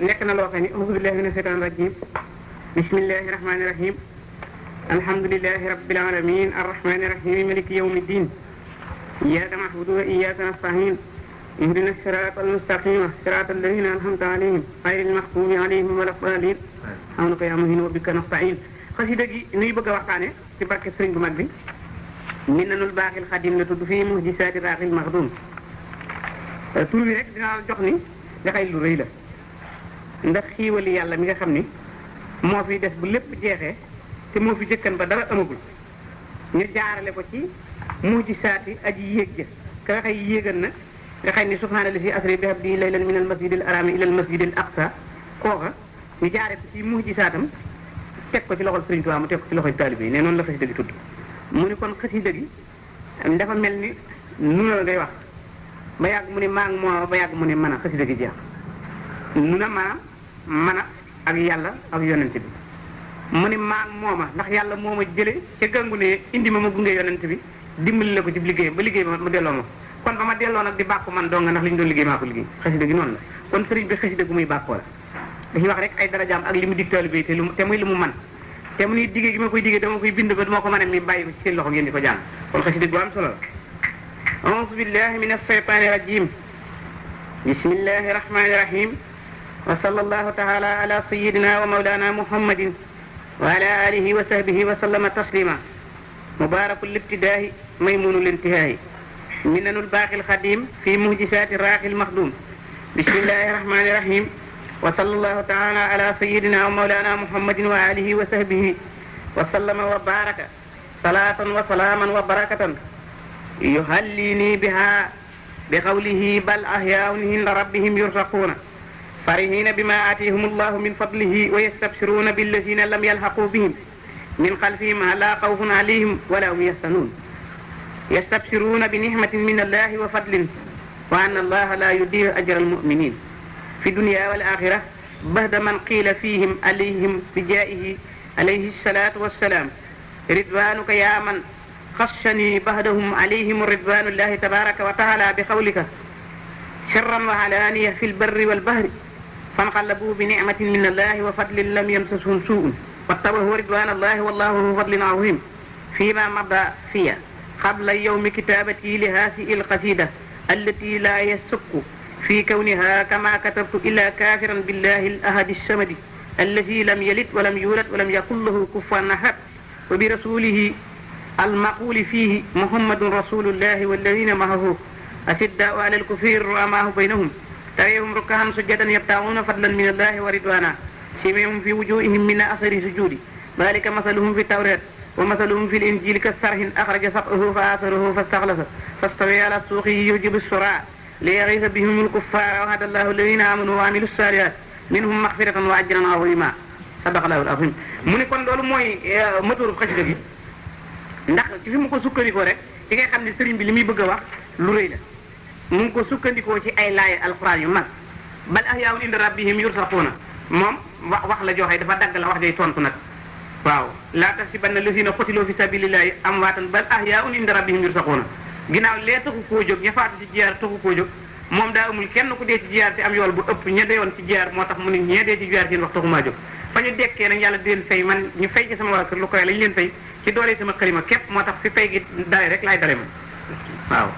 nekk na loo xam ne auzu billahi mina shaytaani rajim bismillahi rahmaani rahim alhamdulillahi rabbil alamin arrahmani rahim maliki yawmi ddin iyyaka na'budu wa iyyaka nasta'in ihdina sirata almustaqima sirata alladhina an'amta alayhim ghayril maghdubi alayhim waladdallin hamduka ya muhin wa bika nasta'in xasida gi nuy bëgg a waxtaane ci barke sëriñ bu mag bi Minanul Baaxil Xadim la tudd fii mu'jizaati Baaxil Maxdum tur bi rek dinaa la jox ni dafay lu rëy la ndax xiiwali yàlla mi nga xam ni moo fi des bu lépp jeexee te moo fi jëkkan ba dara amagul ñu jaarale ko ci mu'jizaati aji yéeg ja ka nga xay yéegal na nga xay ni subhaana lazi asra bi abdihi laylan min al masjidil harami ila al masjidil aqsa kooka ñu jaare ko ci mu'jizaatam teg ko ci loxol Sëriñ Tuubaa mu teg ko ci loxol taalibe yi ne noonu la xasida gi tudd mu ni kon xasida gi dafa mel ni nu la ngay wax ba yàgg mu ne maa ngi moo ba yàgg mu ne mën a xasida gi jeex nu na mën a ak yàlla ak yonent bi mu ne maa ngi mooma ndax yàlla moo ma jële ca gàngu ne indi ma gunge yonent bi dimbali la ko ci liggéeyam ba liggéey ba mu delloo ma kon ba ma delloo nag di bàkku man dong ndax li ñu doon liggéey maa ko liggéey xasida gi noonu la kon sëriñ bi xasida gu muy bàkkoo la dañuy wax rek ay darajaam ak li mu dig taalibe yi te muy li mu man te mu ni diggee gi ma koy diggee dama koy bind ba duma ko mën a mi bàyyi ko ci seen loxo ngeen di ko jàng kon xasida bu am solo la a'uuzu billahi min ash-shaytaani rajim bismillahi rahmani rahim wa sallallahu taala ala sayyidina wa mawlana muhammadin wa ala alihi wa sahbihi wa sallama taslima mubarakul ibtidaahi maymunul intihaahi minanul baaxil xadim fi mu'jizaati raaxil maxdum bismillahi rahmani rahim wa sallallahu taala ala sayyidina wa mawlana muhammadin wa alihi wa sahbihi wa sallama wa baraka salatan wa salaman wa barakatan yuhallini biha bi qawlihi bal ahyaa'un inda rabbihim yurzaquna farihina bima atihum allahu min fadlihi wa yastabshiruna billazina lam yalhaqu bihim min khalfihim la khawfun alayhim wa la hum yahzanun yastabshiruna bi ni'matin min allahi wa fadlin wa anna allaha la yudi'u ajra almu'minin في الدنيا والآخرة بعد من قيل فيهم عليهم بجائه عليه الصلاة والسلام رضوانك يا من خصني بعدهم عليهم رضوان الله تبارك وتعالى بقولك سرا وعلانية في البر والبحر فانقلبوا بنعمة من الله وفضل لم يمسسهم سوء واتبعوا رضوان الله والله ذو فضل عظيم فيما مضى فيها قبل يوم كتابتي لهذه القصيدة التي لا يسك في كونها كما كتبت إلا كافرا بالله الأحد الصمد الذي لم يلد ولم يولد ولم يكن له كفوا أحد وبرسوله المقول فيه محمد رسول الله والذين معه أشداء على الكفار رحماء بينهم تريهم ركعا سجدا يبتغون فضلا من الله ورضوانا سيماهم في وجوههم من أثر سجود ذلك مثلهم في التوراة ومثلهم في الإنجيل كالزرع أخرج شطأه فآثره فاستغلظ فاستوى على سوقه يعجب الزراع ليغيظ بهم الكفار وعد الله الذين آمنوا وعملوا الصالحات منهم مغفرة وأجرا عظيما صدق الله العظيم mu ne kon loolu mooy moteur xasida gi ndax ci fi mu ko sukkandikoo rek ci nga xam ne sëriñ bi li muy bëgg a wax lu rëy la mu ngi ko sukkandikoo ci ay laay alxuraan yu mag bal ahyaa'un inda rabbihim yurzaquuna moom wax la joxe dafa dagg la wax day tontu nag waaw laa tahsabanna llaziina qutiluu fi sabiilillaahi amwaatan bal ahyaa'un inda rabbihim yurzaquuna ginnaaw lee taxu koo jóg ña faatu ci jiyaar taxu koo jóg moom daa amul kenn ku dee ci jiyaar te am yool bu ëpp ña deewoon ci jiyaar moo tax mu ne ñee dee ci jiyaar seen wax taxumaa jóg fa ñu dekkee nag yàlla di leen fay man ñu fay ci sama waa kër lu koy la ñu leen fay ci doole sama xalima képp moo tax fi fay gi dale rek laay dale man waaw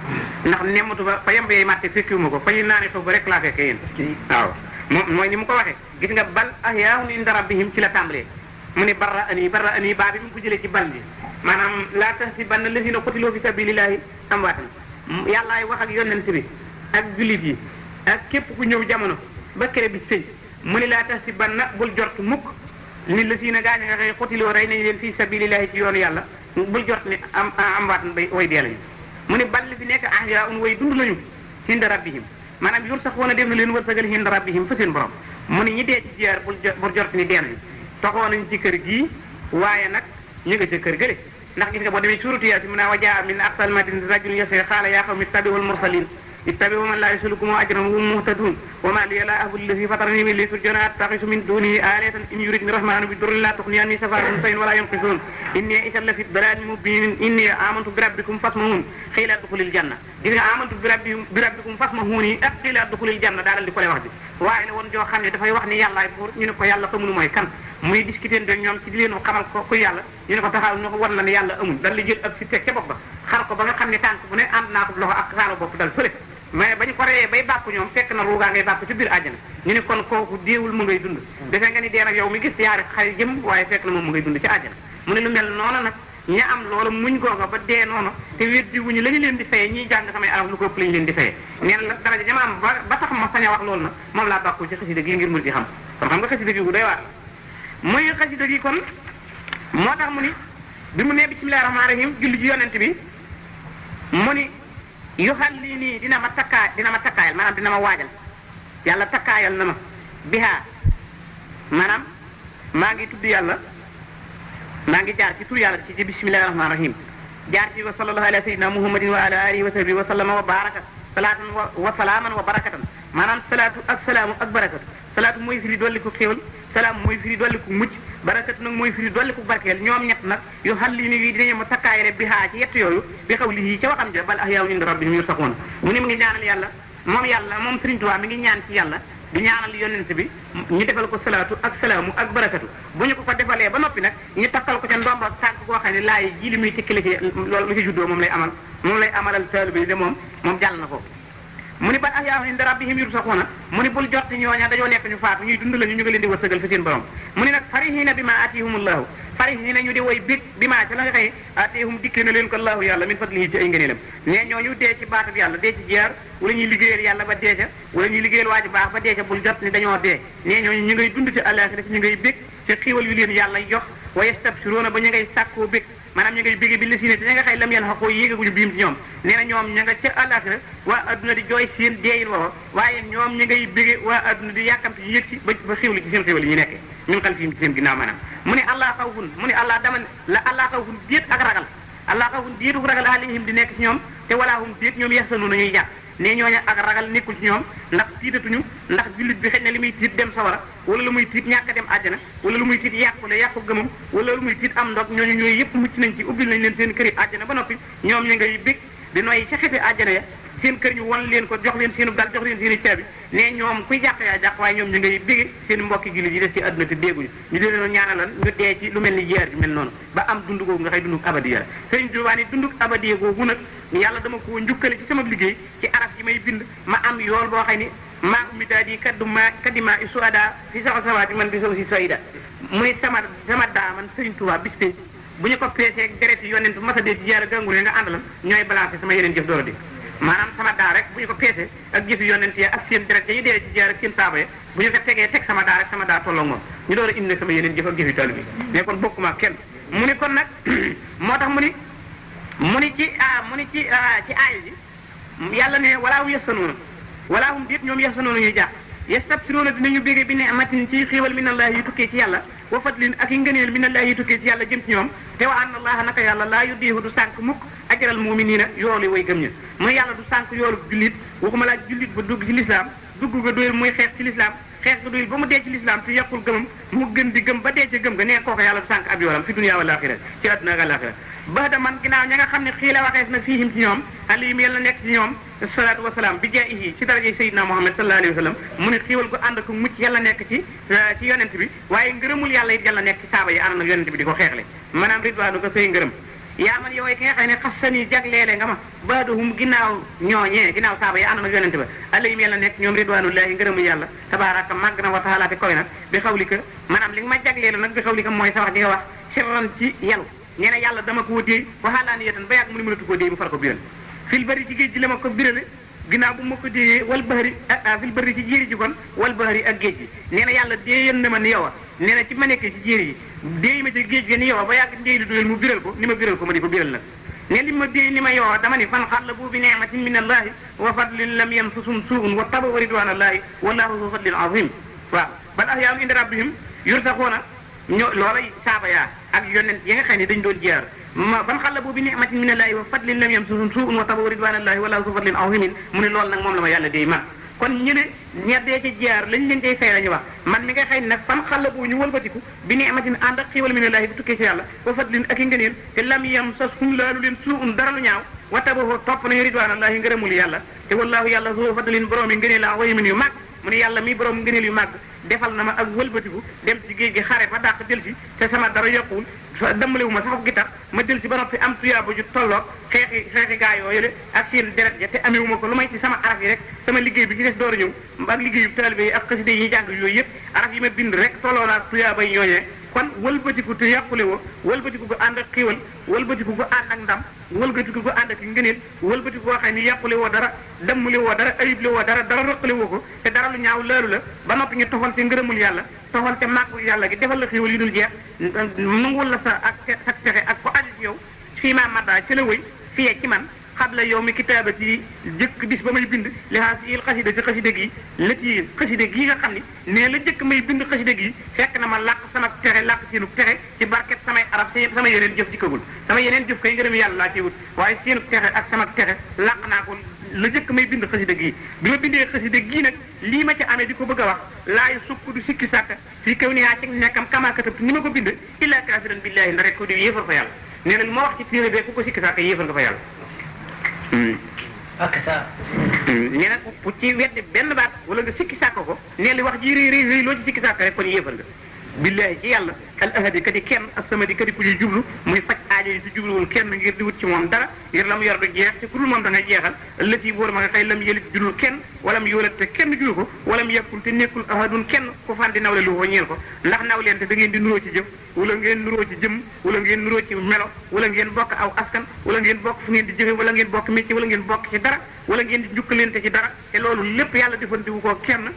ndax nemmatu ba fa yemb yey màtte fekkiwuma ko fa ñu naane foofu rek laa fekkee yéen waaw moom mooy ni mu ko waxee gis nga bal ahyaa'un inda rabbihim ci la tàmbalee mu ne barra ani baa bi mu ko jëlee ci bal bi maanaam laa tahsabanna llaziina qutiluu fi sabiilillaahi amwaatan yàllaay wax ak yonent bi ak jullit yi ak képp ku ñëw jamono ba kere bi sëy mu ne laa tahsabanna bul jort mukk ni llaziina gaa ñi nga xëy qutiluu rey nañ leen fi sabiilillaahi ci yoonu yàlla bul jort ni amwaatan bay way dee lañu mu ne bal bi nekk ahyaa'un way dund lañu inda rabbihim maanaam yurzaquuna def na leen wërsëgal inda rabbihim fa seen borom mu ne ñi dee ci jiyaar bul jort ni dee nañu toxoo nañ ci kër gii waaye nag ñu nga ca kër gële ndax gis nga boo demee suuratu Yaasin mu ne wa jaa'a min aqsal madinati rajulun yas'aa qaala yaa qawmi ittabi'ul mursaliin ittabi'u man la yaslukum ajran wa hum muhtadun wa ma liya la a'budu alladhi fatarani min laysa attakhidhu min dunihi alihatan in yuridni rahmanu bi durrin la tughni anni shafa'atuhum shay'an wa la yunqidhun inni idhan la fi dalalin mubin inni amantu bi rabbikum fasma'un qila udkhulil janna gis nga amantu bi rabbikum fasma'uni ak qila udkhulil janna daal di ko lay wax ji waaye la woon joo xam ne dafay wax ni yàllaay buur ñu ne ko yàlla xamunu mooy kan muy discuter de ñoom ci di leen xamal ko ku yàlla ñu ne ko taxaw ñu ko war la ne yàlla amul dal li jël ak si teg ca bopp ba xar ko ba nga xam ne tànk bu ne ànd naa ko loxo ak xaalu bopp dal fële mais ba ñu ko reyee bay bàkku ñoom fekk na ruugaa ngay bàkku ci biir àjjana ñu ne kon kooku déewul mu ngay dund defee nga ni dee nag yow mi gis yaari xay jëm waaye fekk na moom mu ngay dund ci àjjana mu ne lu mel noonu nag ña am loolu muñ googa ba dee noonu te weddi wuñu la ñu leen di fayee ñiy jàng samay araf lu ko ëpp la ñu leen di fayee neen la daraja jama am ba tax ma sañ a wax loolu nag moom laa bàkku ci xasida gi ngir mu di xam kon xam nga xasida gi gu doy waar muy xasida gi kon moo tax mu ni bi mu ne bismillahir rahmanir rahim julli ji yonent bi mu ni yoxal lii nii dina ma takkaayal maanaam dina ma waajal yàlla takkaayal na ma bihaa maanaam maa ngi tudd yàlla maa ngi jaar ci tur yàlla ci bismillahir rahmanir rahim jaar ci wa sallallahu ala sayyidina muhammadin wa ala alihi wa sahbihi wa sallama wa baraka salaatan wa salaaman wa barakatan maanaam salaatu ak salaamu ak barakatu salaatu mooy firi dolli ko xéewal salaam mooy firi dolli ko mucc barakatu nag mooy firi dolli ko barkeel ñoom ñett nag yu xal li ni dinañu ma takkaayale bi haa ci yett yooyu bi xaw li ca waxam ja bal ahyaa'un inda rabbihim yurzaquun mu ne mu ngi ñaanal yàlla moom Sëriñ Tuubaa mi ngi ñaan ci yàlla di ñaanal yonent bi ñu defal ko salaatu ak salaamu ak barakatu bu ñu ko defalee ba noppi nag ñu takkal ko ca ndomba tànk koo xam ne laay ji li muy tekkale ci loolu mu ci juddoo moom lay amalal taalibe bi de moom jàll na ko mu ni bal ahyaa'un inda rabbihim yurzaquuna mu ni bul jot ñooña dañoo nekk ñu faatu ñuy dund lañu ñu ngi leen di wërsëgal fa seen borom mu ni nag farihiina bimaa aatihumullahu farihiina ñu di woy bég bimaa ci la nga xëy aatihum dikkee na leen ko allahu yàlla min fadlihi ci ay ngëneelam ne ñooñu dee ci baatab yàlla dee ci jiyaar wala ñuy liggéeyal yàlla ba dee ca wala ñuy liggéeyal waa ji baax ba dee ca bul jot ni dañoo dee ne ñooñu ñu ngay dund ci àllaaxira ñu ngay bég ci xiiwal yu leen yàlla jox wa yastabsiruuna ba ñu ngay sàkkoo bég maanaam ñu ngay bégge bi la si ne te ña nga xëy lam yeen xaqoo yéegaguñu biim ci ñoom nee na ñoom ña nga ca àllaaxira waa adduna di jooy seen deeyin woo waaye ñoom ñi ngay bégge waa adduna di yàkkamte ñu yëg ci ba xiwli ci seen xiwal yi ñu nekkee ñun xal fiim ci seen ginnaaw maanaam mu ne allah xawfun mu ne allah dama la allah xawfun déet ak ragal allah xawfun déetu ragal alayhim di nekk ci ñoom te walaa hum déet ñoom yaxsanuuna ñuy jàpp ne ñooña ak ragal nekkul ci ñoom ndax tiitatuñu ndax jullit bi xëy na li muy tiit dem sawara wala lu muy tiit ñàkk a dem àjjana wala lu muy tiit yàqu gëmam wala lu muy tiit am ndog ñooñu ñooyu yëpp mucc nañ ci ubbil nañ leen seen kër yi àjjana ba noppi ñoom ñu ngay bég di noyyi ca xefe àjjana ya seen kër ñu won leen ko jox leen seenu dal jox leen seen i caabi ne ñoom kuy jàq yaa jàq waaye ñoom ñu ngay bége seen mbokki jullit yi des ci àdduna te dégguñu ñu dee leen ñaanalal ñu dee ci lu mel ni jiyaar ju mel noonu ba am dund googu nga xëy dunduk abadiya la Sëriñ Tuubaa ni dunduk abadiya googu nag yàlla dama ko njukkale ci sama liggéey ci araf ji may bind ma am yool boo xëy ni maa mi daal di kaddima isuada fi saxa sawaati man bi sow si sayda mu ni sama daa man Sëriñ Tuubaa bis pe bu ñu ko peesee ak deret yi yonent masa dee ci jiyaar gàngule nga àndalan ñooy balancé sama yeneen jëf doora di maanaam sama daa rek bu ñu ko peesee ak jëfi yonent yi ak seen deret yi dee ci jiyaar ak seen saaba ya bu ñu ko tegee teg sama daa rek sama daa tolloo moom ñu door a indi sama yeneen jëf ak jëfi taalibe bi mais kon bokkuma kenn mu ni kon nag moo tax mu ni ci aaya ji yàlla ne walaa hum yaxsanuuna walaa hum déet ñoom yaxsanuuna ñuy jàpp yastabsiruuna dinañu bégee bi ni'matin ci xéewal minallahi yi tukkee ci yàlla wa fadlin ak yi ngëneel minallahi yi tukkee ci yàlla jëm ci ñoom te wa anna allaha naka yàlla laa yudiihu du sànk mukk ajral mu'miniina yoolu way gëm ña muy yàlla du sànk yoolu jullit waxuma laa jullit ba dugg ci lislaam dugg nga doyul muy xeex ci lislaam xeex nga doyul ba mu dee ci lislaam te yàqul gëmam mu gën di gëm ba dee ca gëm nga nee kooku yàlla du sànk ab yoolam fi dunya wal aaxira ci àdduna ak àllaaxira ba da man ginnaaw ña nga xam ne xii la waxees na fiihim ci ñoom alayhim yàlla nekk ci ñoom salaatu wasalaam bi jaayihi ci daraje Seydina Muhammad sallallahu alayhi wa sallam mu ne xiiwal gu ànd ko mucc yàlla nekk ci yonent bi waaye ngërëmul yàlla it yàlla nekk ci saaba yi ànd nag yonent bi di ko xeexle maanaam ridwaanu ko say ngërëm yaa man yow ki nga xam ne xasani jagleele nga ma baaduhum ginnaaw saaba yi ànd nag yonent ba alayhim yàlla nekk ñoom ridwaanullahi ngërëmul yàlla tabaaraka màgg na wa taala te koy nag bi xawlika maanaam li nga ma jagleele nag bi xawlika mooy sa wax di nga wax sirran ci yelu nee na yàlla dama koo déey waxaalaani yetan ba yàgg mu ne mënatu koo déey mu far ko biral fil bari ci géej gi la ma ko birale ginnaaw bu ma ko déeyee wal bahri fil bari ci jéeri ji kon wal bahri ak géej gi nee na yàlla déeyan na ma ni yow a nee na ci ma nekkee ci jéeri yi déey ma ci géej gi ni yow a ba yàgg ndéey li doyal mu biral ko ni ma biral ko ma di ko biral nag ne li ma déey ni ma yow a dama ni fan xallabu bi ni'matin min allahi wa fadlin lam yamsusum su'un wa tabu ridwanallahi wallahu zu fadlin azim waaw bal ahyaa'un inda rabbihim yurzaquuna loola saaba yaa ak yonent yi nga xam ne dañ doon jiyaar ban xalabu bi ni'matin min allahi wa fadlin lam yamsuhum su'un wa tabawu ridwanallahi wallahu zu fadlin azimin mu ne loolu nag moom la ma yàlla déy man kon ñu ne ñeddee ci jaar lañ leen cay fay la ñu wax man mi nga xëy nag fan xalabu ñu wëlbatiku bi ni'matin ànd ak xiiwal min allahi bi tukkee ci yàlla wa fadlin ak i ngëneel te lam yamsashum laalu leen su'un dara lu ñaaw wa tabawu topp nañu ridwanallahi ngërëmul yàlla te wallahu yàlla zu fadlin borom yi ngëneel azimin yu mag mu ne yàlla mi borom ngëneel yu mag defal na ma ak wëlbatiku dem ci géej gi xare ba dàq del si te sama dara yokkuwul dambalewu ma sax gi tax ma del si ba noppi am tuyaaba ju tolloog xeexi gaa yooyu ak seen deret ja te amewu ma ko lu may ci sama araf yi rek sama liggéey bi ci des door a ñëw ak liggéeyu taalibe yi ak xasida yi jàng yooyu yëpp araf yi ma bind rek tolloo naa tuyaaba yi ñooñee kon wëlbatiku te yàqule woo wëlbatiku ko ànd ak xiiwal wëlbatiku ko ànd ak ndam wëlbatiku ko ànd ak ngëneel wëlbatiku koo xam ne yàqule woo dara dammule woo dara ayible woo dara rëqale woo ko te dara lu ñaaw laalu la ba noppi ñu tofal te ngërëmul yàlla tofal te màggu yàlla gi defal la xiiwal yi dul jeex nangul la sa pexe ak ko aju ci yow fii maa madda ci la wëy fiyee ci man xabla yow mi kitaabati jëkk bis ba may bind li haasiil xasida ci xasida gi lati xasida gi nga xam ne la jëkk may bind xasida gi fekk na ma làq sama texe làq seenu texe ci barket samay arab sama yeneen jëf dikkagul sama yeneen jëf kay ngërëm yàlla laa ci wut waaye seenu texe ak sama texe làq naa ko la jëkk may bind xasida gi bi ma bindee xasida gi nag lii ma ci amee di ko bëgg a wax laay sukk du sikki sàkk fii kaw ni yaa ci nekkam kama katabtu ni ma ko bind illa kaafiran billahi na rek ko di yéefal fa yàlla nee na ma wax ci téere bee ku ko sikki sàkk yéefal nga fa yàlla ak sa nee na ku ci weddi benn baat wala nga sikki sàkk ko nee li wax ji rëy loo ci sikki sàkk rek kon yéefal nga billahi ci yàlla al ahadi kadi kenn ak samadi kadi ku ñuy jublu muy faj aajo yi si jubluwul kenn ngir di wut ci moom dara ngir la mu yor du jeex te ku dul moom da nga jeexal lëf yi wóor ma nga xëy lam yëlit jurul kenn wala mu yóolat te kenn juru ko wala mu yàkkul te nekkul ahadun kenn ku fan di nawle lu ko ñeel ko ndax naw leen te da ngeen di nuroo ci jëf wala ngeen nuroo ci jëm wala ngeen nuroo ci melo wala ngeen bokk aw askan wala ngeen bokk fu ngeen di jëfe wala ngeen bokk métier wala ngeen bokk ci dara wala ngeen di njukkalante ci dara te loolu lépp yàlla defantewu ko kenn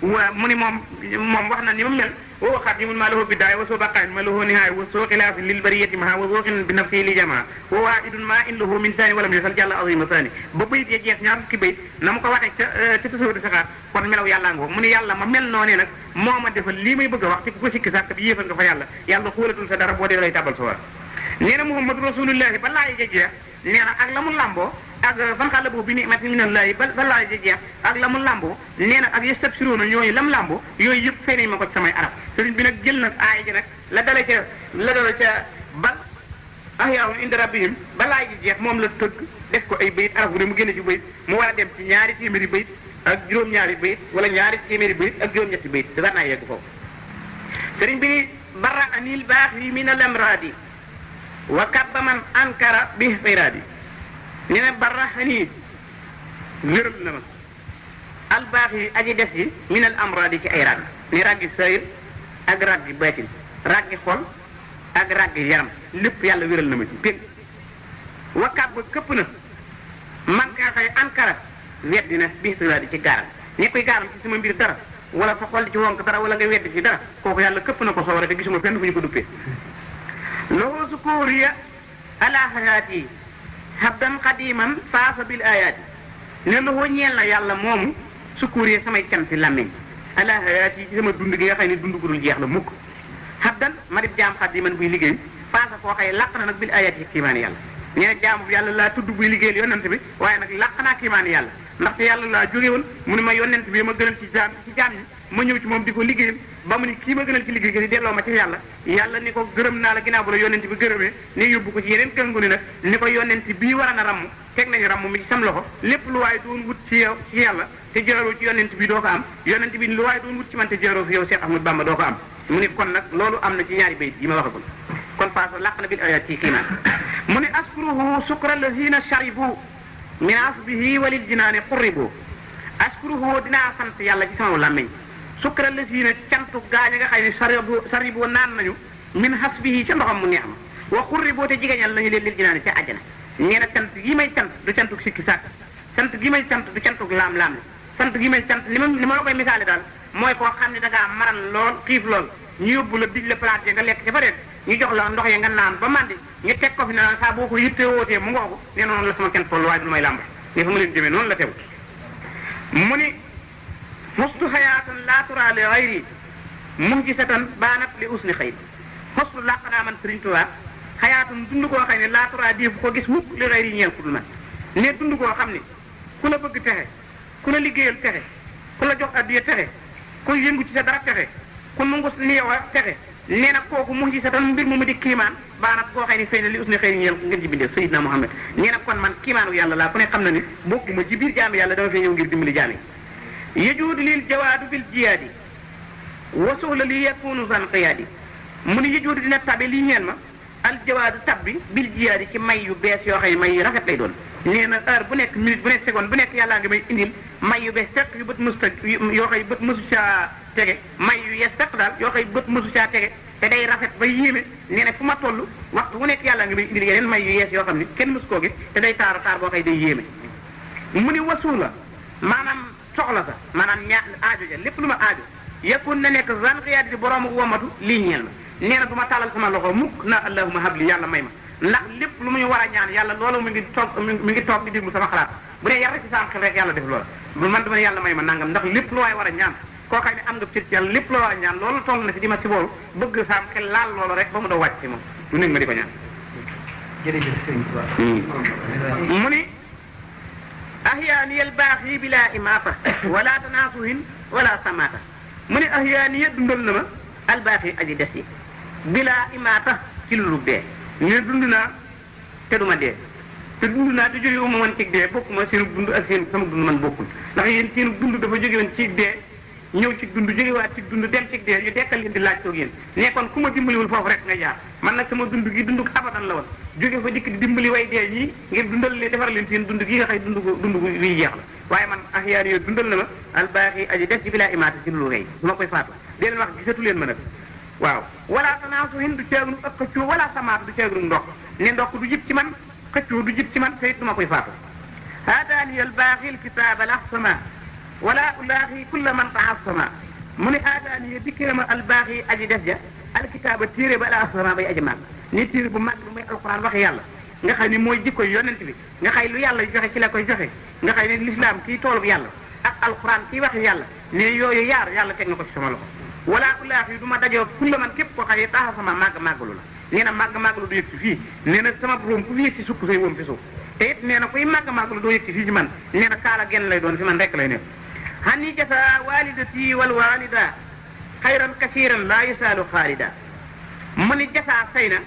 mu ni moom wax na ni ma mel wa xaatimun ma lahu bidaaya wa soo baqaayin ma lahu nihaaya wa soo xilaafin lil bariyati maha wa zooxin bi nafsi li jamaa wa waahidun ma in lahu min saani walam yasal jàlla azima saani ba bayit ya jeex ñaar fukki bayit na ma ko waxee ca tasawudu saxaar kon melaw yàllaa nga ko mu ne yàlla ma mel noonee nag moo ma defal lii may bëgg a wax te ku ko sikki sàkk bi yéefal nga fa yàlla xoolatul sa dara boo dee lay tabal sa war nee na muhammadu rasulullahi ba laay ja jeex nee na ak la mu lamboo ak fan xala boobu bi ni'matin minallahi ba laay ja jeex ak la mu lamboo nee na ak yastabsiruuna ñooyu lam lamboo yooyu yëpp fay nañ ma ko ci samay arab sëriñ bi nag jël nag aaya ji nag la dala ca ba ahyaa'un inda rabbihim ba laay ji jeex moom la tëgg def ko ay bayit arab bu ne mu génne ci bayit mu war a dem ci ñaari téeméeri bayit ak juróom-ñaari bayit wala ñaari téeméeri bayit ak juróom-ñetti bayit da naa yegg foofu sëriñ bi ni barra anil baaxi min al amradi wa kabba man ankara bi xiraadi nee na barra ani wéral na ma al baaxi aji des yi min al amradi ci ay ràgg ni ràggi sayir ak ràggi baatin ràggi xol ak ràggi yaram lépp yàlla wéral na ma ci pén wa kabba këpp na man kaa xëy ankara weddi na bi xiraadi ci gaaral ne koy gaaral ci sama mbir dara wala sa xol ci wonk dara wala nga weddi ci dara kooku yàlla këpp na ko soowara te gisuma fenn fu ñu ko duppee lahu sukuriya ala hayaati habdan qadiman faasa bil ayaati ne lahu ñeel na yàlla moomu sukuriya samay canti làmmiñ ala hayaati ci sama dund gi nga xam ne dund gu dul jeex la mukk habdan ma dib jaam qadiman buy liggéey faasa koo xëy làq na nag bil ayaati ci kiimaani yàlla nee na jaamu yàlla laa tudd buy liggéeyal yonent bi waaye nag làq naa kiimaani yàlla ndaxte yàlla laa jóge woon mu ne ma yonent bi ma gënal ci jaam ñi ma ñëw ci moom di ko liggéeyal ba mu ni kii ma gënal ci liggéey gi delloo ma ci yàlla ni ko gërëm naa la ginnaaw bu la yonent bi gërëmee ne yóbbu ko ci yeneen kàngu ni nag ni ko yonent bii war a na ramm teg nañu ramm mi ci sam loxo lépp lu waaye doon wut ci yow ci yàlla te jaaroo ci yonent bi doo ko am yonent bi lu waaye doon wut ci man te jaaroo fi yow Cheikh Ahmadou Bamba doo ko am mu ne kon nag loolu am na ci ñaari bayit yi ma waxagul kon faasa làq na bil ayat ci kiimaan mu ne askuruhu sukra lazina sharibu min asbihi walil jinaani qurribu askuruhu dinaa sant yàlla ci sama làmmiñ sukra lazina cantu gaañ nga xam ne saribu naan nañu min hasbihi ca ndoxam mu neex ma wa qurribu te jigéñal nañu leen lil jinaani ca àjjana nee na cant gi may cant du cantuk sikki sàkk cant gi may cant du cantuk laam-laam sant gi may cant li ma la koy misaale daal mooy koo xam ne da ngaa maran lool xiif lool ñu yóbbu la dij la plate nga lekk ca fa rek ñu jox la ndox ya nga naan ba mandi ñu teg ko fi naan saa boo ko yitte wootee mu ngoogu nee noonu la sama kenn toll waaye du may làmb ne fa ma leen jëmee noonu la tew mu ni xustu xayaatan laa turaa li xayri mujisatan baanat li usni xayri xustu làq naa man Sëriñ Tuubaa xayaatun dund koo xam ne laaturaa déefu ko gis mukk li xëyri ñeel ku dul man ne dund koo xam ne ku la bëgg texe ku la liggéeyal texe ku la jox addiya texe ku yëngu ci sa dara texe ku nangu ni yow a texe nee na kooku mu ngi sa tan mbir mu di kiimaan baa nag koo xam ne fay na li us ne xëyri ñeel ngeen ci bindee Sayyidina Muhammad nee na kon man kiimaanu yàlla laa ku ne xam na ni bokkuma ci biir jaami yàlla dama fee ñëw ngir dimbali jaami yejuudu lil jawaadu bil jiyaadi wasuula li yakunu san qiyaadi mu ni yejuudu dina tabe lii ñeel ma al jawaadu tabbi bil jiyaadi ci may yu bees yoo xam ne may yu rafet lay doon nee na heure bu nekk minute bu nekk seconde bu nekk yàllaa ngi may indil may yu bees fekk yu bët mësu ta yoo xam ne bët mësu caa tege may yu yees fekk daal yoo xam ne bët mësu caa tege te day rafet ba yéeme nee na fu ma toll waxtu bu nekk yàllaa ngi may indil yeneen may yu yees yoo xam ne kenn mësu koo gis te day taar boo xam ne day yéeme mu ni wasuula maanaam soxla sa maanaam aajo ja lépp lu ma aajo yakun na nekk zan xiyaadi di boroomu womatu lii ñeel ma nee na du ma tàllal sama loxo mukk na allahumma habli yàlla may ma ndax lépp lu muy war a ñaan yàlla loolu mi ngi toog di déglu sama xalaat bu dee yar ci sama xel rek yàlla def loola man dama ne yàlla may ma nangam ndax lépp lu waay war a ñaan koo xam ne am nga cër ci yàlla lépp loo war a ñaan loolu toll na ci di ma ci boolu bëgg sama xel laal loolu rek ba mu doo wàcc ci moom du nekk ma di ko ñaan mu ni ahyaani al baaxi bila imaata wala tanaasuhin wala samaata mu ni ahyaani ya dundal na ma al baaxi aji des yi bila imaata ci lu dee ne dund naa te duma dee te dund naa te jóge ma man ci dee bokkuma seen dund ak seen sama dund man bokkul ndax yéen seen dund dafa jóge woon ci dee ñëw ci dund jógewaat ci dund dem ci dee yu dekkal leen di laaj toog yéen ne kon ku ma dimbaliwul foofu rek nga jaar man nag sama dund gi dund abadan la woon jóge fa dikk di dimbali way dee ñii ngir dundal leen defar leen seen dund gi nga xëy dund gu wi jeex la waaye man axyaar yooyu dundal na ma albaaxi aji def ci bilaa imaata ci lu rëy du ma koy faatu dee leen wax gisatu leen ma nag waaw wala tanaasu hin du caagru ak xëccoo wala samaatu du caagru ndox ne ndox du jib ci man xëccoo du jib ci man te it du ma koy faatu haadaani albaaxi alkitaaba alaxsama wala ulaaxi kulla man taxassama mu ne haadaani dikkee ma albaaxi aji def ja alkitaaba téere ba alaxsama bay aji màgg ni téere bu mag bi muy alquran waxe yàlla nga xam ni mooy jikko yonent bi nga xay lu yàlla joxe ci la koy joxe nga xay ne l'islam kii toolub yàlla ak alquran kii waxe yàlla ne yooyu yaar yàlla teg na ko ci sama loxo wala ulaax yi du ma dajoo kulla man képp koo xam ne taxa sama màgg-màggalu la nee na màgg-màggalu du yëg si fii nee na sama róom ku fi yëg si sukk say wóom fi suuf te it nee na kuy màgg-màggalu doo yëg si fii ci man nee na kaala genn lay doon fi man rek lay nekk hani jasa walidati wal walida xayran kasiran laa yusaalu xaalida mu ni jasaa say na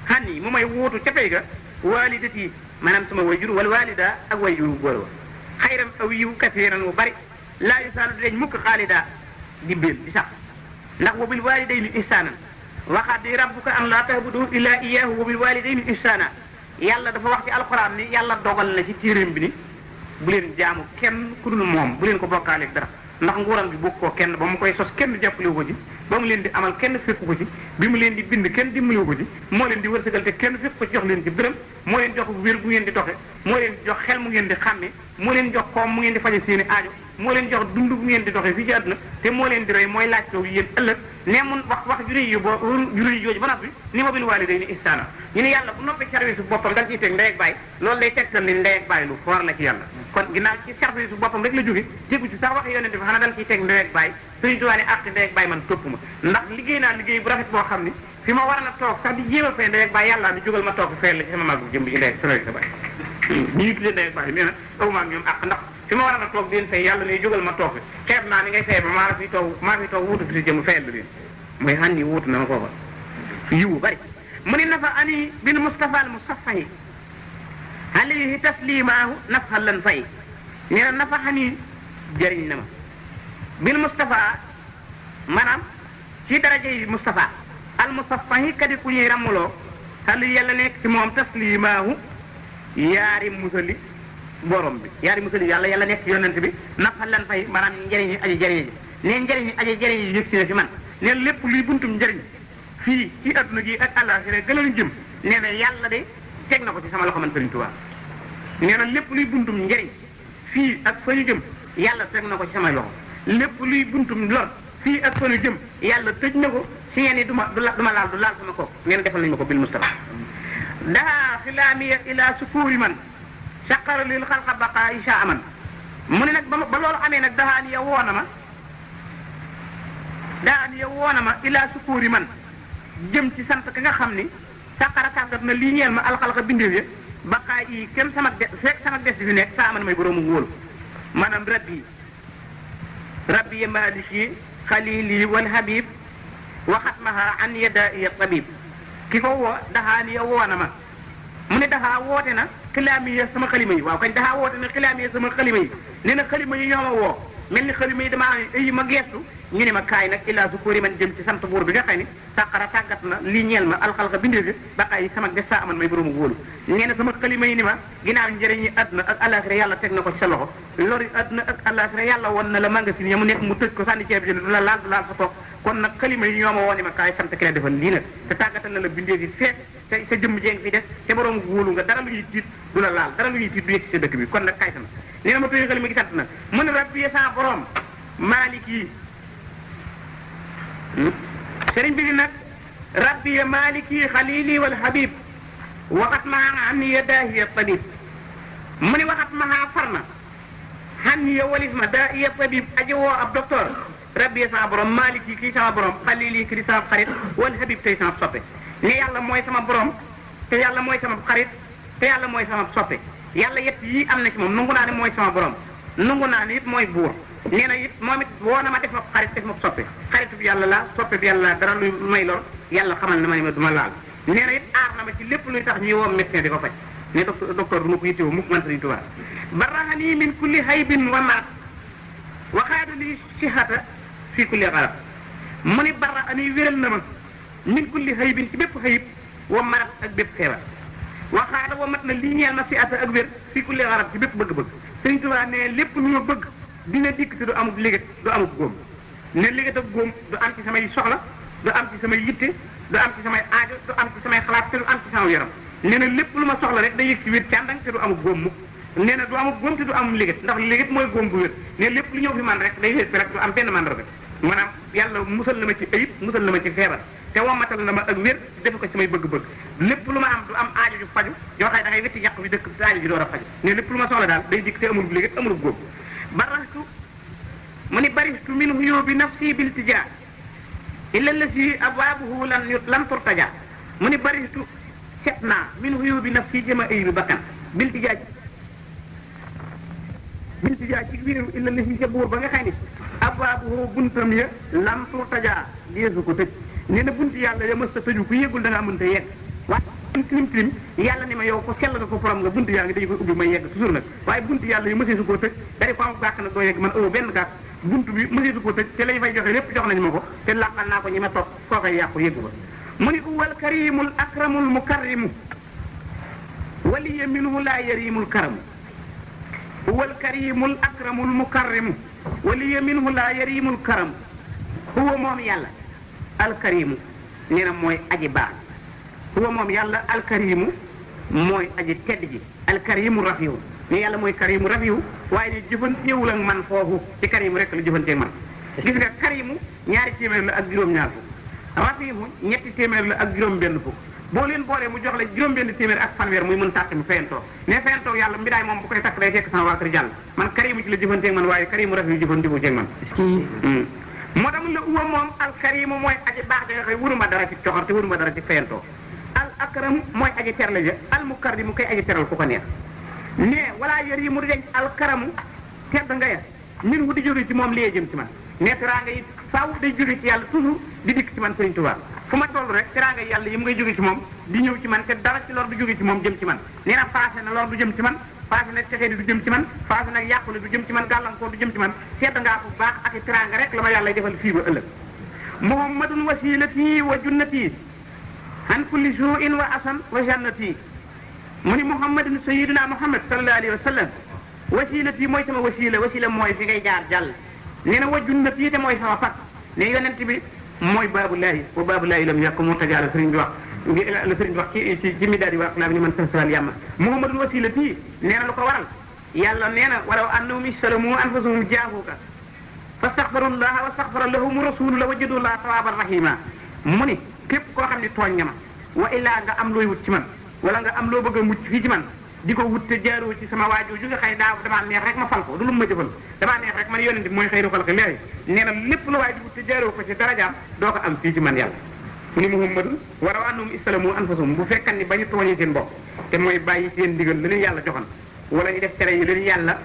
hani mu may wuutu ca pay ga walidati maanaam sama wayjur wal walida ak wayjuru góor wa xayran aw yiw kasiran wu bari laa yusaalu di deñ mukk xaalida di béel di sax ndax wa bil walidayni ihsaanan waxaat di rabbuka an laa ta'budu illa iyyahu wa bil walidayni ihsaana yàlla dafa wax ci alxuraan ni yàlla dogal na ci téeréem bi ni bu leen jaamu kenn ku dul moom bu leen ko bokkaaleeg dara ndax nguuram bi bokk koo kenn ba mu koy sos kenn jàppalewu ko ci ba mu leen di amal kenn fekku ko ci bi mu leen di bind kenn dimbaliwu ko ci moo leen di wërsëgal te kenn fekk ko ci jox leen ci dërëm moo leen jox wér bu ngeen di doxe moo leen jox xel mu ngeen di xàmme moo leen jox koom mu ngeen di faje seeni aajo moo leen jox dund bu ngeen di doxe fii ci àdduna te moo leen di roy mooy laaj taw yéen ëllëg ne mun wax juréy yu boo juréy jooju ba noppi ni ma bil waalidayni ihsaana ñu ne yàlla bu noppi service bu boppam dañ ciy teg ndey ak bàyyi loolu day tegtal ni ndey ak bàyyi lu foor la ci yàlla kon ginnaaw ci service bu boppam rek la jóge tegu ci sax wax yonente bi xanaa dañ ciy teg ndey ak bàyyi Sëriñ Tuubaa ne ak ndey ak bàyyi man topp ma ndax liggéey naa liggéey bu rafet boo xam ni fi ma war na toog sax di jéem a fay ndey ak bàyyi yàlla ni jógal ma toog fayal la ci sama màggu jëm bi ci ndey sa bàyyi ñu tuddee ndey ak bàyyi nee na aw maag ñoom ak ndax fi ma war na toog di leen fay yàlla ni jógal ma toog fi xeeb naa ni ngay fay ba maa fi toog wuutu fi si jëm fayal la leen mooy xan ni wuutu na ma foofa yiwu bari mu ni nafa ani bil mustafa al mustafahi alayhi taslimaahu nafxal lan fay nee na nafa xani jëriñ na ma bil mustafa maanaam ci daraja yi mustafa al mustafahi kadi ku ñuy ramuloo xali yàlla nekk ci moom taslimaahu yaari musali borom bi yaari musali yàlla nekk ci yonent bi nafxal lan fay maanaam njëriñ yi aji jëriñ ji ne njëriñ yi aji jëriñ yi yëg si na fi man ne lépp luy buntum njëriñ fii ci adduna gi ak àllaaxira gëlañu jëm nee na yàlla de teg na ko ci sama loxo man Sëriñ Tuubaa nee na lépp luy buntum njëriñ fii ak fa ñu jëm yàlla teg na ko ci sama loxo lépp luy buntum lor fii ak fa ñu jëm yàlla tëj na ko si ngeen ni du ma laal sama kooku ngeen defal nañu ma ko bil Mustafa daa xilaamiya ila sukuuri man saqara lil xalqa baqa isha aman mu ne nag ba loolu amee nag daxaan ya woona ma ilaa sukuuri man jëm ci sant ka nga xam ni saqara tàggat na lii ñeel ma alxalqa bindeef ya baqaay yi kenn sama des di fi nekk saa man may boroomu wóolu maanaam rabbi maliki xalili wal habib waxatmaha an yadaiya tabib ki ko woo daxaani ya woona ma mu ne daxaa woote na xilaamiya sama xalima yi waaw kañ daxaa woote na xilaamiya sama xalima yi nee na xalima yi ñoo ma woo mel ni xalima yi damaa ay ma geestu ñu ne ma kaay nag illaa sukóori man jëm ci sant buur bi nga xam ne sàqara tàggat na lii ñeel ma alxalqa bindee fi baqaay yi sama des saa aman may boroomu wóolu nee na sama xalima yi ni ma ginnaaw njëriñ yi àdduna ak àllaaxira yàlla teg na ko ci sa loxo lori àdduna ak àllaaxira yàlla won na la magasin ya mu nekk mu tëj ko sànni ceeb bi du la laal sa toog kon nag xalima yi ñoo ma woo ni ma kaay sant ki la defal lii nag te tàggatal na la bindee fi feet te sa jëmm jeng fi des te boroomu wóolu nga dara lu ñuy tiit du la laal dara lu ñuy tiit du yëg ci sa dëkk bi kon nag kaay sant nee na ma tëye xalima gi sant na mu ne rabbi sa borom maaliki sëriñ bi nag rabbi ya maliki xalili wal habib waxat maa an ya daahiya tabib mu ni waxat maa far na xan ya walis ma daahiya tabib aji woo ab docteur rabbi ya sama borom maliki kii sama borom xalili kii sama xarit wal habib tey sama soppe ne yàlla mooy sama borom te yàlla mooy sama xarit te yàlla mooy sama soppe yàlla yett yii am na ci moom nangu naa ne mooy sama borom nangu naa ne it mooy buur nee na it moom it woo na ma def ma xarit def ma soppe xaritu bi yàlla la soppe bi yàlla la dara luy may lool yàlla xamal na ma ne ma duma laal nee na it aar na ma ci lépp luy tax ñuy woo médecin di ko faj ne docteur du ma ko yittewoo mukk man Sëriñ Tuubaa barahani min kulli haybin wa marat wa xaada li sihata fi kulli xarab mu ni barahani wéral na ma min kulli haybin ci bépp hayib wa marat ak bépp feebar wa xaada wa mat na lii ñeel ma sihata ak wér fi kulli xarab ci bépp bëgg-bëgg Sëriñ Tuubaa ne lépp lu ma bëgg dina dikk te du amul liggéey du amul góom ne liggéey ak góom du am ci samay soxla du am ci samay yitte du am ci samay aajo du am ci samay xalaat te du am ci sama yaram nee na lépp lu ma soxla rek day yëg ci wér càndang te du amul góom mukk nee na du amul góom te du amul liggéey ndax liggéey mooy góom bu wér ne lépp lu ñëw fi man rek day wér rek du am benn mandarga maanaam yàlla musal na ma ci ayib musal na ma ci feebar te wammatal na ma ak wér def ko ci samay bëgg-bëgg lépp lu ma am du am aajo ju faju yoo xam ne da ngay wetti yàq bi dëkk si aajo ji door a faju ne lépp lu ma soxla daal day dikk te amul liggéey amul góom barastu mu ni baristu min huyubi nafsi biltija illa allati abwaabuhu lan turtaja mu ni baristu set naa min huyubi nafsi jëma ayibi bakkan biltija ci wiiru illa allati ca buur ba nga xam ni abwaabuhu buntam ya lan turtaja deesu ko tëj nee na bunti yàlla ya mës ta tëju ku yëgul da ngaa mënta yegg waaye tilim yàlla ni ma yow ko sell nga ko forom nga bunti yaa ngi dañu koy ubbi may yegg toujours nag waaye bunti yàlla yi mësee su koo tëj dari ko am gàkk nag doo yegg man benn gàkk buntu bi mësee su koo tëj te lay fay joxe lépp jox nañu ma ko te làqal naa ko ñi ma toog koo koy yàqu yëggu ba mu ni huwal karimul akramul mukarrimu waliya minhu laa yarimul karamu huwal karimul akramul mukarrimu waliya minhu laa yarimul karamu huwa moom yàlla alkarimu nee na mooy aji baax huwa moom yàlla alkarimu mooy aji tedd ji alkarimu rafiyu ne yàlla mooy karimu rafiyu waaye ne jëfanteewul ak man foofu ci karimu rek la jëfanteeg man gis nga karimu ñaari téeméer la ak juróom-ñaar fukk rafiyu ñetti téeméer la ak juróom-benn fukk boo leen boolee mu jox la juróom-benn téeméer ak fanweer muy mën tàtte mu fayantoo ne fayantoo yàlla mbidaay moom bu koy takk day fekk sama waa kër jàll man karimu ci la jëfanteeg man waaye karimu rafiyu jëfantewu ceeg man moo tax la uwa moom alkarimu mooy aji baax da nga koy wuruma dara ci coxar te wuruma dara ci fayantoo al akram mooy aji terle ja al mukarrimu koy aji teral ku ko neex ne wala yër yi mu di denc al karamu tedd nga ya min wu di jóge ci moom lie jëm ci man ne teraanga yi faaw day jóge ci yàlla toujours di dikk ci man Sëriñ Tuubaa fu ma toll rek teraanga yàlla yi mu ngay jóge ci moom di ñëw ci man te dara ci lor du jóge ci moom jëm ci man nee na passé na lor du jëm ci man passé na texee di du jëm ci man passé nag yàqule du jëm ci man gàllankoor du jëm ci man tedd ngaa bu baax ak teraanga rek la ma yàlla defal fii ba ëllëg muhammadun wasilati wa junnati an kulli su'in wa asan wa jannati mu ni muhammadin sayyidina muhammad sallallahu alayhi wa sallam wasilati mooy sama wasila mooy fi ngay jaar jàll nee na wa junnati te mooy sama pak ne yonent bi mooy baabulaahi wa baabulaahi lam yàqu murtaja la sëriñ bi wax la sëriñ bi wax ci mi daal di wax laa ni man sasal yàmma muhammadun wasilati nee na lu ko waral yàlla nee na walaw annahum istalamu anfusahum jaahuka fastaghfirullaha wastaghfara lahum rasulu la wajadullaha tawwaban rahima mu ni képp koo xam ne tooñ nga ma wa illaa nga am looy wut ci man wala nga am loo bëgg a mucc fii ci man di ko wut te jaaroo ci sama waajur ju nga xëy damaa neex rek ma fal ko du lu ma jëfal damaa neex rek man yonent bi mooy xëyru xalqi léegi nee na lépp lu waay di wut te jaaroo ko ci darajaam doo ko am fii ci man yàlla ni Muhammadun waraw annahum istalamu anfusahum bu fekkan ni bañu tooñee seen bopp te mooy bàyyi seen ndigal li leen yàlla joxoon wala ñu def tere yi leen yàlla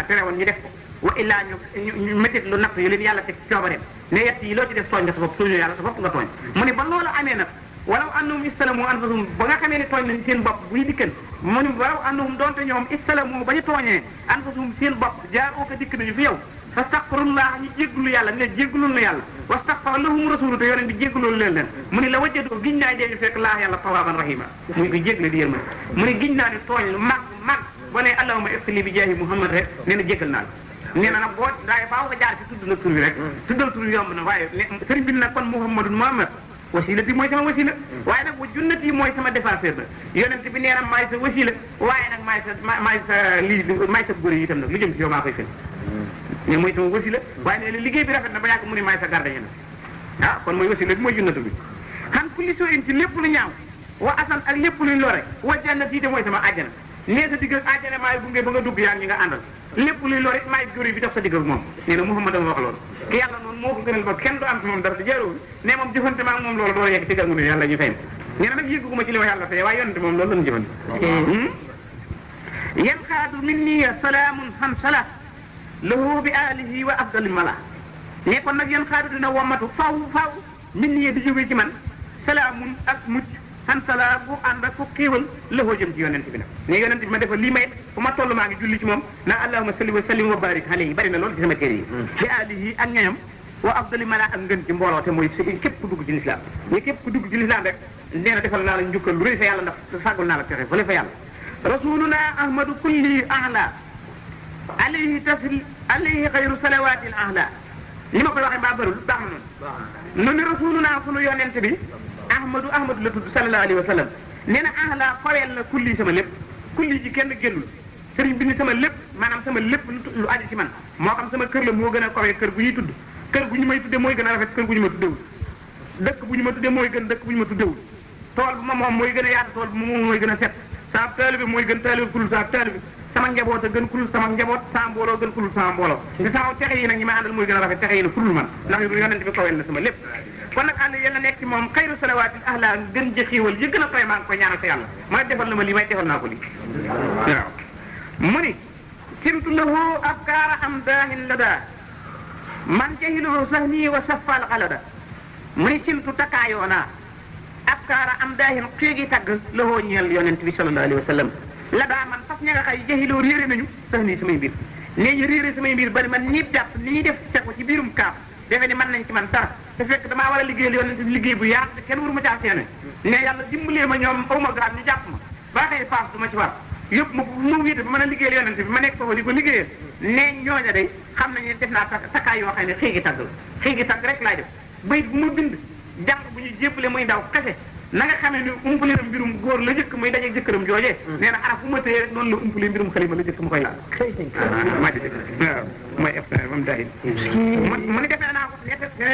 tere woon ñu def ko wa illaa ñu métit lu natt yi leen yàlla teg coobareem ne yett yi loo ci def tooñ nga sa bopp tooñoo yàlla sa bopp nga tooñ mu ne ba loolu amee nag walaw annahum istalamu anfusahum ba nga xamee ne tooñ nañ seen bopp buy dikkan mu ne walaw annahum doonte ñoom istalamu ba ñu tooñee anfusahum seen bopp jaaroo ko dikk nañu fi yow fastaghfirullah ñu jéggulu yàlla ne jéggulul na yàlla wastaghfara lahum rasulu te yonent bi jéggulul leen mu ne la wajjadoo giñ naa dee fekk laa yàlla tawaaban rahima muy ko jéggale di yërmande mu ne giñ naa ne tooñ lu mag boo ne allahumma ighfirli bi jaahi muhammad rek nee na jéggal naa la nee na nag boo daaye faaw nga jaar ci tudd na tur bi rek tuddal tur bi yomb na waaye sëriñ bi nag kon muhammadun muhammad wasilati mooy sama wasila waaye nag wa junnati mooy sama défenseur la yonent bi nee na maay sa wasila waaye nag maay sa góor yi itam nag lu jëm ci yow maa koy fen ne mooy sama wasila waaye nee na liggéey bi rafet na ba yàgg mu ne maay sa gardien nag kon mooy wasila bi mooy junnatu bi xam ku li soo in ci lépp lu ñaaw wa asan ak lépp luy lore wa jannati te mooy sama àjjana nee sa digg ak àjjana maay gunge ba nga dugg yaa ngi nga àndal lépp luy lore maay góor bi dox sa digg ak moom nee na Muhammad dama wax loolu ki yàlla noonu moo ko gënal ba kenn du am ci moom dara te jaarul ne moom jëfante maa moom loolu doo yegg ci gàngu ne yàlla ñu fay nee na nag yëgguma ci li ma yàlla fay waaye yonente moom loolu lañu jëfante yan xaadu min nii salaamun xam sala lahu bi alihi wa afdali mala ne kon nag yan xaadu dina womatu faw min nii di jóge ci man salaamun ak mucc xam sala bu ànd ak ku xiiwal lahu jëm ci yonente bi nag ne yonente bi ma defal lii may fu ma toll maa ngi julli ci moom na allahumma salli wa sallim wa barik alayhi bari na loolu ci sama téere yi bi alihi ak ñañam wa afdali mala ak ngën ci mbooloo te mooy képp ku dugg ci lislaam ñi képp ku dugg ci lislaam rek nee na defal naa la njukkal lu rëy fa yàlla ndax fàggul naa la texe fële fa yàlla rasuluna ahmadu kulli ahla alayhi xayru salawati al ahla ni ma koy waxee mbaa bërul baax na noonu rasuluna sunu yonent bi ahmadu la tudd sallallahu alayhi wa sallam nee na ahla koweel la kulli sama lépp kulli ji kenn génnul sëriñ bi ni sama lépp maanaam sama lépp lu aju ci man moo xam sama kër la moo gën a kowee kër gu ñuy tudd kër gu ñu may tudde mooy gën a rafet kër gu ñu ma tuddewul dëkk bu ñu ma tudde mooy gën dëkk bu ñu ma tuddewul tool bu ma moom mooy gën a yaatu tool bu ma moom mooy gën a set saa taalibe mooy gën taalibe kulul saa taalibe sama njaboot a gën kulul sama njaboot saa mbooloo gën kulul sama mbooloo te sama texe yi nag ñi ma àndal mooy gën a rafet texe yi nag kulul man ndax yonent bi kowel na sama lépp kon nag ànd yàlla nekk ci moom xayru salawaatil ahla gën ji xiiwal yi gën a koy maa ngi koy ñaanal sa yàlla ma defal na ma lii may defal naa ko lii waaw mu ni simtu lahu afkaara am daahin la daa man jahiluhu sahni wa safal xalada mu ni simtu takkaayoo naa afkaara am daahin xéegi tagg lahoo ñeel yonent bi sallallahu alayhi wa sallam la daa man fas ña nga xay jahiloo réere nañu sahni samay mbir nee ñu réere samay mbir bari man ñiib jàpp ni ñuy def tegu ci biirum kaaf defe ni mën nañ ci man dara te fekk damaa war a liggéeyal yonent bi liggéey bu yaatu te kenn waru ma caa seene ne yàlla dimbalee ma ñoom aw ma gaal ñu jàpp ma ba xëy paas du ma ci war yëpp ma wéete ba mën a liggéeyal yonent bi ma nekk foofu di ko liggéeyal ne ñooña day xam nañu def naa takkaay yoo xam ne xëy tagg la xëy tagg rek laay def bayit bu ma bind jàng bu ñu jéppale muy ndaw kese na nga xamee ni umpale na mbirum góor la jëkk muy dajeeg jëkkëram joojee nee na araf bu ma téye rek noonu la umpale mbirum xalima la jëkk ma koy maa di waaw mooy efta mam dahin mu ni defee naa ko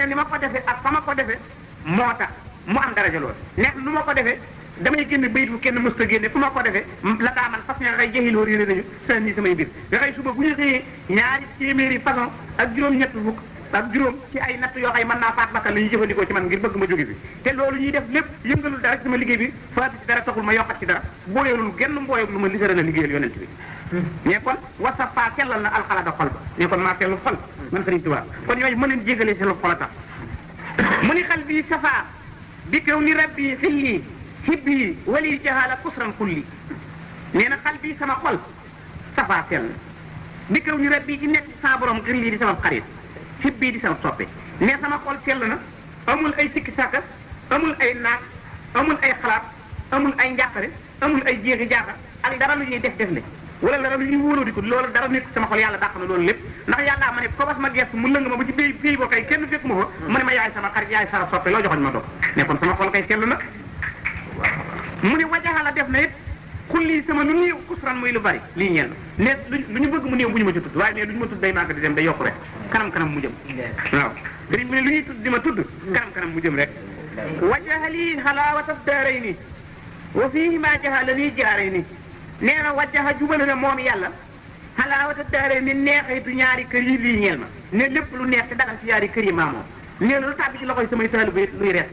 ni ma ko defee ak fa ma ko defee moo tax mu am daraja lool nekk lu ma ko defee damay génn bayit bu kenn mësta génne fu ma ko defee la daa man fas nga xëy jexiloo réeré nañu sa nii samay mbir nga xëy suba bu ñu xëyee ñaari téeméeri façon ak juróom-ñett fukk ak juróom ci ay natt yoo xam mën naa faat bakkan la ñuy jëfandikoo ci man ngir bëgg ma jóge bi te loolu ñuy def lépp yëngalul dara ci sama liggéey bi faatu ci dara taxul ma yokkat ci dara booyalul genn mbooyog lu ma lisara na liggéeyal yonent bi mais kon wasafa sellal na alxalada xol ba mais kon maa sellu xol man Sëriñ Tuubaa kon ñooñu mën leen jégalee sellu xol a tax mu ni xal bi safa bi kaw ni rabbi xilli hibbi wali jahala kusran kulli nee na xal bi sama xol safa sell bi kaw ni rabbi ci nekk sa borom xilli di sama xarit hibbi di sama soppe ne sama xol sell na amul ay sikki sàkka amul ay naag amul ay xalaat amul ay njàqare amul ay jéexi jaaxa ak dara lu ñuy def le wala dara lu ñuy wóoloo di ko loolu dara nekk sama xol yàlla dàq na loolu lépp ndax yàlla ma ne ko bas ma gestu mu lëng ma ba ci béy boo kay kenn fekk ma fa mu ne ma yaay sama xarit yaay sama soppe loo joxoñ ma doog ne kon sama xol kay sell na mu ne wajaxala def na it xulli sama lu néew kusran muy lu bari lii ñeel ne lu ñu bëgg mu néew bu ñu ma ci tudd waaye ne lu ñu ma tudd day màgg di dem day yokku rek kanam mu jëm waaw sëriñ bi ne lu ñuy tudd di ma tudd kanam mu jëm rek wajaxali xalaawata daarayni wa fiihi ma jaxalani jaarayni nee na wajjaxa jubale na moom yàlla xalaawata daarayni neexaytu ñaari kër yi lii ñeel ma ne lépp lu neex te dagal ci ñaari kër yi maa moom nee na lu tàbbi ci loxoy samay taalibe luy rees